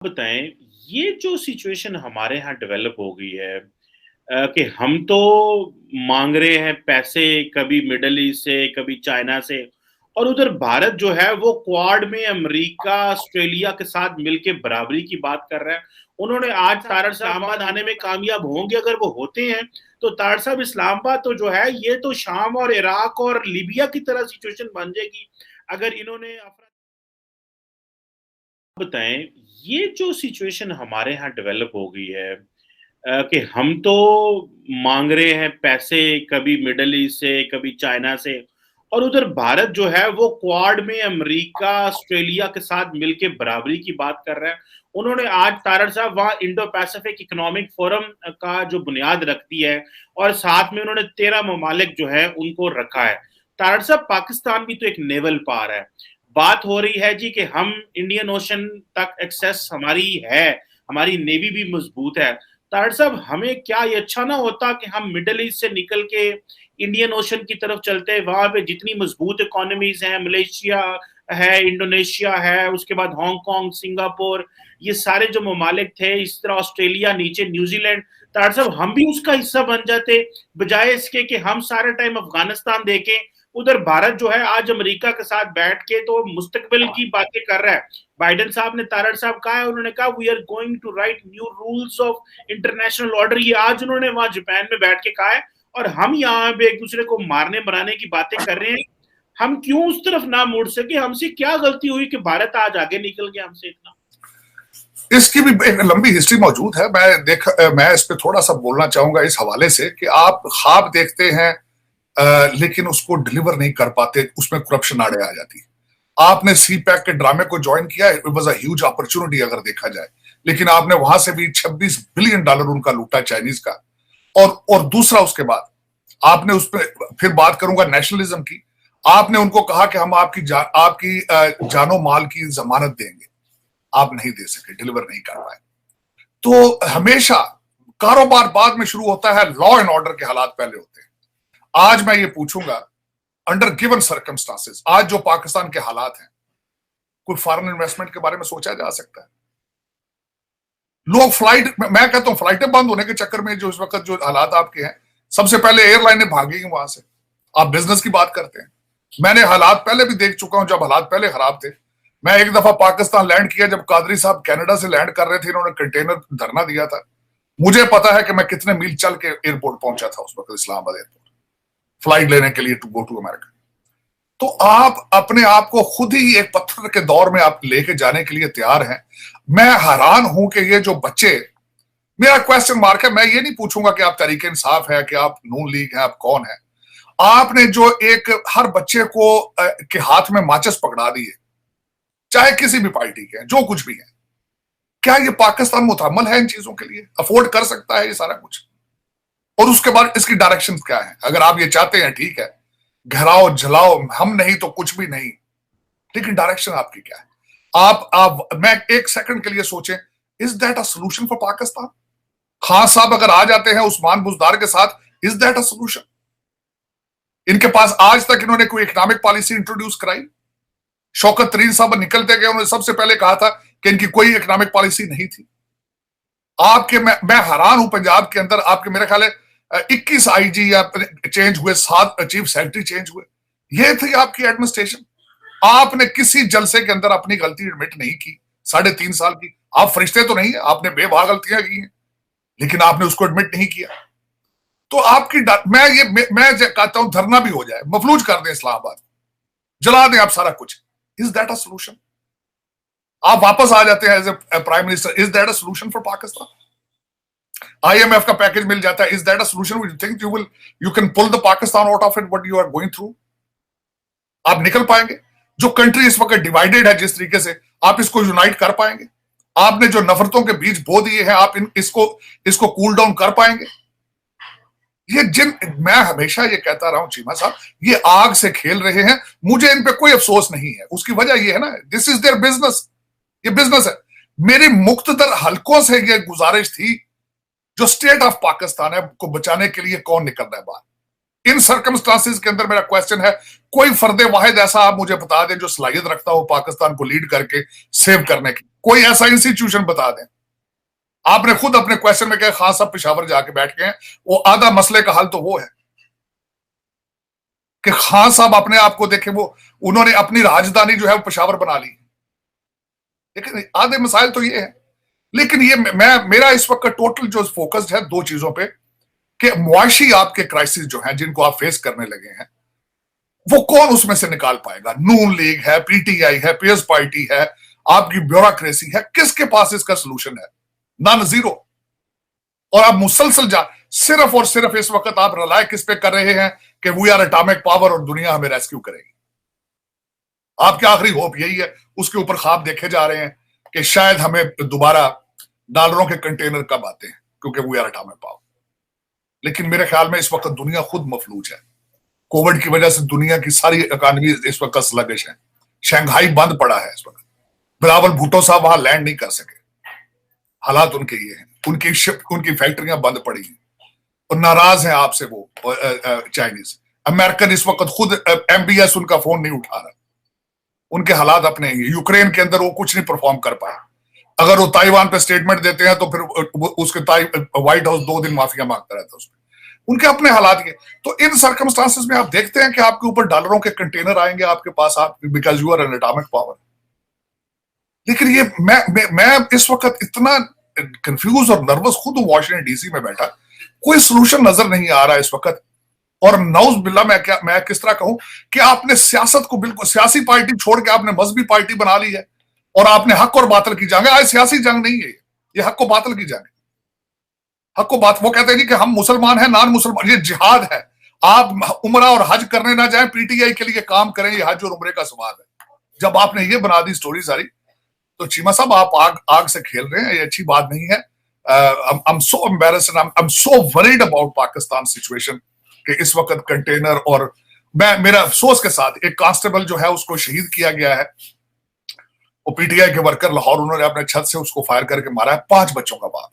बताएं, ये जो सिचुएशन हमारे यहाँ डेवलप हो गई है कि हम तो मांग रहे हैं पैसे कभी मिडल ईस्ट से कभी चाइना से और उधर भारत जो है वो क्वाड में अमेरिका ऑस्ट्रेलिया के साथ मिलके बराबरी की बात कर रहा है। उन्होंने आज तारड़ इस्लामाबाद आने में कामयाब होंगे अगर वो होते हैं तो तारड़ साहब इस्लामाबाद तो जो है ये तो शाम और इराक और लीबिया की तरह सिचुएशन बन जाएगी अगर इन्होंने बताएं, ये जो सिचुएशन हमारे यहाँ डेवलप हो गई है कि हम तो मांग रहे हैं पैसे कभी मिडल ईस्ट से कभी चाइना से और उधर भारत जो है वो क्वाड में अमेरिका ऑस्ट्रेलिया के साथ मिलके बराबरी की बात कर रहा है। उन्होंने आज तारड़ साहब वहां इंडो पैसिफिक इकोनॉमिक फोरम का जो बुनियाद रखती है और साथ में उन्होंने 13 ममालिक जो है उनको रखा है। तारड़ साहब, पाकिस्तान भी तो एक नेवल पार है। बात हो रही है जी कि हम इंडियन ओशन तक एक्सेस हमारी है, हमारी नेवी भी मजबूत है। तारड़ साहब, हमें क्या ये अच्छा ना होता कि हम मिडल ईस्ट से निकल के इंडियन ओशन की तरफ चलते हैं? वहां पे जितनी मजबूत इकोनॉमीज हैं, मलेशिया है, इंडोनेशिया है, उसके बाद हांगकांग, सिंगापुर, ये सारे जो ममालिक थे, इस तरह ऑस्ट्रेलिया, नीचे न्यूजीलैंड। तारड़ साहब, हम भी उसका हिस्सा बन जाते बजाय इसके कि हम सारा टाइम अफगानिस्तान देखें। उधर भारत जो है आज अमेरिका के साथ बैठ के तो मुस्तकबिल की बातें कर रहा है। बाइडेन साहब ने, तारड़ साहब कहा है, उन्होंने कहा we are going to write new rules of international order. ये आज उन्होंने वहां जापान में बैठ के कहा है और हम यहाँ पे एक दूसरे को मारने बनाने की बातें कर रहे हैं। हम क्यों उस तरफ ना मुड़ सके? हमसे क्या गलती हुई कि भारत आज आगे निकल गया हमसे इतना? इसकी भी एक लंबी हिस्ट्री मौजूद है। मैं इस पे थोड़ा सा बोलना चाहूंगा इस हवाले से कि आप ख्वाब देखते हैं लेकिन उसको डिलीवर नहीं कर पाते, उसमें करप्शन आड़े आ जाती है। आपने सी पैक के ड्रामे को ज्वाइन किया, it was a huge opportunity अगर देखा जाए, लेकिन आपने वहां से भी $26 बिलियन उनका लूटा चाइनीज का। और दूसरा उसके बाद आपने उस पर फिर बात करूंगा नेशनलिज्म की। आपने उनको कहा कि हम आपकी जानो माल की जमानत देंगे, आप नहीं दे सके, डिलीवर नहीं कर पाए। तो हमेशा कारोबार बाद में शुरू होता है, लॉ एंड ऑर्डर के हालात पहले होते हैं। आज मैं ये पूछूंगा, अंडर गिवन सर्कमस्टांसेस, आज जो पाकिस्तान के हालात हैं, कोई फॉरेन इन्वेस्टमेंट के बारे में सोचा जा सकता है? लोग मैं कहता हूं फ्लाइटें बंद होने के चक्कर में जो इस वक्त जो हालात आपके हैं, सबसे पहले एयरलाइनें भागेंगी वहां से। आप बिजनेस की बात करते हैं, मैंने हालात पहले भी देख चुका हूं जब हालात पहले खराब थे। मैं एक दफा पाकिस्तान लैंड किया जब कादरी साहब कनाडा से लैंड कर रहे थे, इन्होंने कंटेनर धरना दिया था। मुझे पता है कि मैं कितने मील चल के एयरपोर्ट पहुंचा था उस वक्त, इस्लामाबाद एयरपोर्ट, फ्लाइट लेने के लिए टू गो टू अमेरिका। तो आप अपने आप को खुद ही एक पत्थर के दौर में आप लेके जाने के लिए तैयार हैं। मैं हैरान हूं कि ये जो बच्चे, मेरा क्वेश्चन मार्क है, मैं ये नहीं पूछूंगा कि आप तहरीक इंसाफ है, कि आप नून लीग है, आप कौन है। आपने जो एक हर बच्चे को के हाथ में माचिस पकड़ा दी है, चाहे किसी भी पार्टी के, जो कुछ भी है, क्या ये पाकिस्तान मुतहम्मल है इन चीजों के लिए? अफोर्ड कर सकता है ये सारा कुछ? और उसके बाद इसकी डायरेक्शन क्या है? अगर आप ये चाहते हैं, ठीक है, घराओ जलाओ, हम नहीं तो कुछ भी नहीं, लेकिन डायरेक्शन आपकी क्या है? मैं एक सेकंड के लिए सोचें, is that a solution for Pakistan? Khan साहब अगर आ जाते हैं उस्मान बुजदार के साथ, इज दैट अ सोल्यूशन? इनके पास आज तक इन्होंने कोई इकोनॉमिक पॉलिसी इंट्रोड्यूस कराई? शौकत तरीन साहब निकलते गए, उन्होंने सबसे पहले कहा था कि इनकी कोई इकोनॉमिक पॉलिसी नहीं थी। मैं हैरान हूं, पंजाब के अंदर आपके मेरे ख्याल है 21 आईजी या चेंज हुए, 7 चीफ सेक्रेटरी चेंज हुए। ये थी आपकी एडमिनिस्ट्रेशन। आपने किसी जलसे के अंदर अपनी गलती एडमिट नहीं की 3.5 साल की। आप फरिश्ते तो नहीं है, आपने बेवहा गलतियां की हैं, लेकिन आपने उसको एडमिट नहीं किया। तो आपकी मैं कहता हूं धरना भी हो जाए, मफलूज कर दें इस्लामाबाद, जला दें आप सारा कुछ, इज दैट अ सोल्यूशन? आप वापस आ जाते हैं as a prime minister, is that a solution for Pakistan? IMF का पैकेज मिल जाता है, is that a solution? You think you can pull the Pakistan out of it what you are going through? आप निकल पाएंगे? जो कंट्री इस वक्त डिवाइडेड है जिस तरीके से, आप इसको यूनाइट कर पाएंगे? आपने जो नफरतों के बीज बो दिए हैं, आप इसको कूल डाउन कर पाएंगे? मैं हमेशा ये कहता रहा हूं चीमा साहब, ये आग से खेल रहे हैं, मुझे इन पे कोई अफसोस नहीं है। उसकी वजह ये है ना, दिस इज देयर बिजनेस, ये बिजनेस है। मेरी मुख्तदर हलकों से ये गुजारिश थी, जो स्टेट ऑफ पाकिस्तान है को बचाने के लिए कौन निकल रहा है बाहर इन सर्कमस्टांसेस के अंदर? मेरा क्वेश्चन है, कोई फर्दे वाहिद ऐसा आप मुझे बता दें जो सलाहियत रखता हो पाकिस्तान को लीड करके सेव करने की। कोई ऐसा इंस्टीट्यूशन बता दें। आपने खुद अपने क्वेश्चन में कहा खान साहब पेशावर जाके बैठ गए हैं, वो आधा मसले का हल तो वो है कि खान साहब अपने आप को देखें, वो उन्होंने अपनी राजधानी जो है वो पेशावर बना ली। लेकिन आधे मसाइल तो ये है। लेकिन ये मेरा इस वक्त टोटल जो फोकस्ड है दो चीजों पे, कि मुआशी आपके क्राइसिस जो हैं जिनको आप फेस करने लगे हैं, वो कौन उसमें से निकाल पाएगा? नून लीग है, पीटीआई है, पीएस पार्टी है, आपकी ब्यूरोक्रेसी है, किसके पास इसका सोल्यूशन है? None, zero. और आप मुसलसल सिर्फ और सिर्फ इस वक्त आप रिलाय किस पे कर रहे हैं कि वी आर एटॉमिक पावर और दुनिया हमें रेस्क्यू करेगी। आपकी आखिरी होप यही है, उसके ऊपर ख्वाब देखे जा रहे हैं कि शायद हमें दोबारा डॉलरों के कंटेनर कब आते हैं क्योंकि वी आर एटॉमिक पावर। लेकिन मेरे ख्याल में इस वक्त दुनिया खुद मफलूज है। कोविड की वजह से दुनिया की सारी इकोनॉमी इस वक्त स्लगिश है। शंघाई बंद पड़ा है इस वक्त। बिलावल भुट्टो साहब वहां लैंड नहीं कर सके। हालात उनके ये हैं, उनकी फैक्ट्रियां बंद पड़ी हैं और नाराज हैं आपसे वो चाइनीज। अमेरिकन इस वक्त खुद एमबीएस उनका फोन नहीं उठा रहा। उनके हालात अपने हैं। यूक्रेन के अंदर वो कुछ नहीं परफॉर्म कर पाए। अगर वो ताइवान पे स्टेटमेंट देते हैं तो फिर उसके व्हाइट हाउस 2 दिन माफिया मांगता रहता है उसमें। उनके अपने हालात ये। तो इन सर्कमस्टांसेस में आप देखते हैं कि आपके ऊपर डॉलरों के कंटेनर आएंगे आपके पास, आप because you are an atomic power. लेकिन ये मैं इस वक्त इतना कंफ्यूज और नर्वस खुद हूं वॉशिंगटन डीसी में बैठा, कोई सोल्यूशन नजर नहीं आ रहा इस वक्त। और नौज बिल्ला मैं किस तरह कहूं कि आपने सियासत को बिल्कुल सियासी पार्टी छोड़ के आपने मजहबी पार्टी बना ली है और आपने हक और बातिल की जंग। आज सियासी जंग नहीं है, ये हक और बातिल की जंग है। हक और बात वो कहते हैं जी कि हम मुसलमान हैं, नॉन मुसलमान, ये जिहाद है। आप उम्रा और हज करने ना जाए, पीटीआई के लिए काम करें, ये हज और उम्रे का सवाल है। जब आपने ये बना दी स्टोरी सारी, तो चीमा साहब आप आग से खेल रहे हैं, ये अच्छी बात नहीं है। I'm so embarrassed and I'm so worried about Pakistan situation कि इस वक्त कंटेनर और मेरा अफसोस के साथ एक कांस्टेबल जो है उसको शहीद किया गया है। वो पीटीआई के वर्कर लाहौर, उन्होंने अपने छत से उसको फायर करके मारा है। 5 बच्चों का बाप।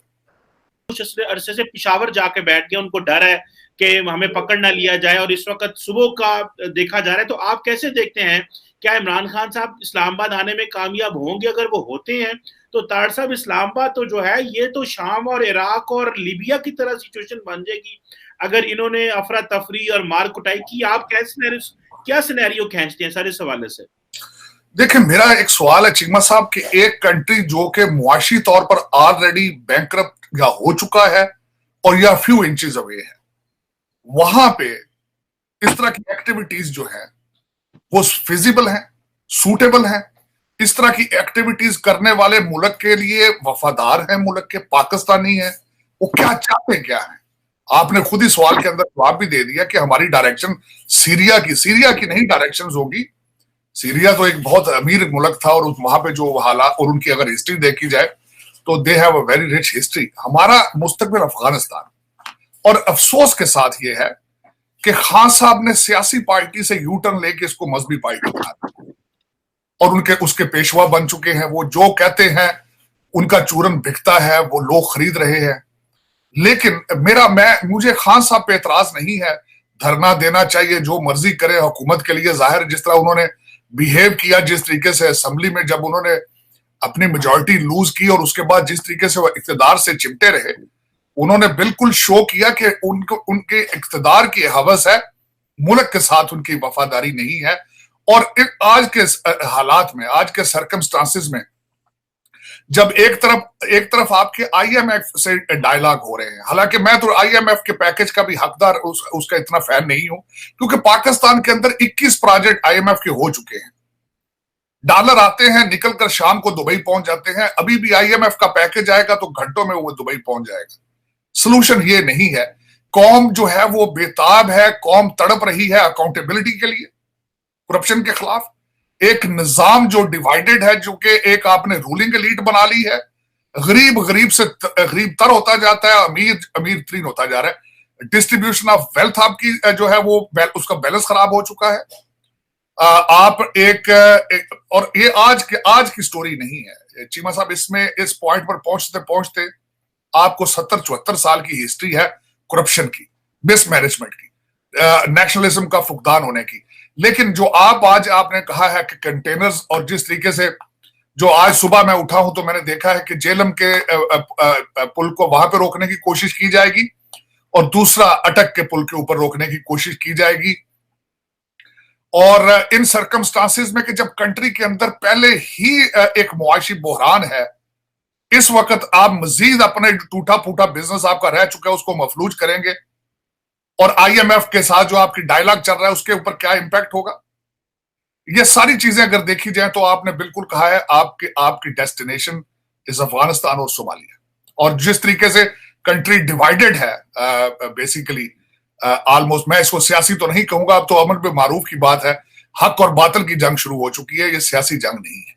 कुछ अरसे से पेशावर जाके बैठ गए, उनको डर है कि हमें पकड़ ना लिया जाए और इस वक्त सुबह का देखा जा रहा है। तो आप कैसे देखते हैं, क्या इमरान खान साहब इस्लामाबाद आने में कामयाब होंगे? अगर वो होते हैं तो तार साहब इस्लामाबाद तो जो है ये तो शाम और इराक और लीबिया की तरह सिचुएशन बन जाएगी अगर इन्होंने अफरा तफरी और मार कुटाई की। आप क्या सिनेरियो खींचते हैं सर इस हवाले से? देखिए, मेरा एक सवाल है चीमा साहब कि एक कंट्री जो कि मुआशी तौर पर ऑलरेडी बैंकरप्ट या हो चुका है और या फ्यू इंचेस अवे है, वहां पे इस तरह की एक्टिविटीज जो है वो फिजिबल है, सूटेबल है? इस तरह की एक्टिविटीज करने वाले मुल्क के लिए वफादार है, मुल्क के पाकिस्तानी है, वो क्या चाहते क्या है? आपने खुद ही सवाल के अंदर जवाब भी दे दिया कि हमारी डायरेक्शन सीरिया की नहीं डायरेक्शंस होगी। सीरिया तो एक बहुत अमीर मुल्क था और वहां पे जो हालात और उनकी अगर हिस्ट्री देखी जाए तो they have a very rich history. हमारा मुस्तकबिल अफगानिस्तान। और अफसोस के साथ ये है कि खान साहब ने सियासी पार्टी से यू टर्न लेके इसको मजहबी पार्टी बना दिया और उसके पेशवा बन चुके हैं। वो जो कहते हैं उनका चूरन बिकता है, वो लोग खरीद रहे हैं। लेकिन मुझे खान साहब पे एतराज नहीं है, धरना देना चाहिए, जो मर्जी करे हुकूमत के लिए। जाहिर जिस तरह उन्होंने बिहेव किया, जिस तरीके से असेंबली में जब उन्होंने अपनी मेजॉरिटी लूज की और उसके बाद जिस तरीके से वो इख्तिदार से चिमटे रहे, उन्होंने बिल्कुल शो किया कि उनके इख्तिदार की हवस है, मुल्क के साथ उनकी वफादारी नहीं है। और आज के हालात में, आज के सर्कमस्टांसेस में, जब एक तरफ आपके आईएमएफ से डायलॉग हो रहे हैं, हालांकि मैं तो आईएमएफ के पैकेज का भी हकदार उसका इतना फैन नहीं हूं, क्योंकि पाकिस्तान के अंदर 21 प्रोजेक्ट आईएमएफ के हो चुके हैं। डॉलर आते हैं, निकलकर शाम को दुबई पहुंच जाते हैं। अभी भी आईएमएफ का पैकेज आएगा तो घंटों में वो दुबई पहुंच जाएगा। सोल्यूशन ये नहीं है। कौम जो है वो बेताब है, कौम तड़प रही है अकाउंटेबिलिटी के लिए, करप्शन के खिलाफ। एक निजाम जो डिवाइडेड है, जो कि एक आपने रूलिंग एलीट बना ली है, गरीब से गरीब तर होता जाता है, अमीर तरीन होता जा रहा है। डिस्ट्रीब्यूशन ऑफ वेल्थ आपकी जो है वो उसका बैलेंस खराब हो चुका है। आप और ये आज की स्टोरी नहीं है चीमा साहब। इसमें इस पॉइंट पर पहुंचते पहुंचते आपको 70-74 साल की हिस्ट्री है करप्शन की, मिसमैनेजमेंट की, नेशनलिज्म का फुकदान होने की। लेकिन जो आज आपने कहा है कि कंटेनर्स और जिस तरीके से जो आज सुबह मैं उठा हूं तो मैंने देखा है कि जेलम के पुल को वहां पे रोकने की कोशिश की जाएगी और दूसरा अटक के पुल के ऊपर रोकने की कोशिश की जाएगी। और इन सर्कमस्टांसेस में कि जब कंट्री के अंदर पहले ही एक मुआशी बहरान है, इस वक्त आप मजीद अपने टूटा फूटा बिजनेस आपका रह चुका है उसको मफलूज करेंगे, और IMF के साथ जो आपकी डायलॉग चल रहा है उसके ऊपर क्या इंपैक्ट होगा। ये सारी चीजें अगर देखी जाए तो आपने बिल्कुल कहा है, आपकी डेस्टिनेशन इज अफगानिस्तान और सोमालिया। और जिस तरीके से कंट्री डिवाइडेड है बेसिकली ऑलमोस्ट, मैं इसको सियासी तो नहीं कहूंगा, अब तो अमर पे मारूफ की बात है, हक और बातिल की जंग शुरू हो चुकी है, ये सियासी जंग नहीं है।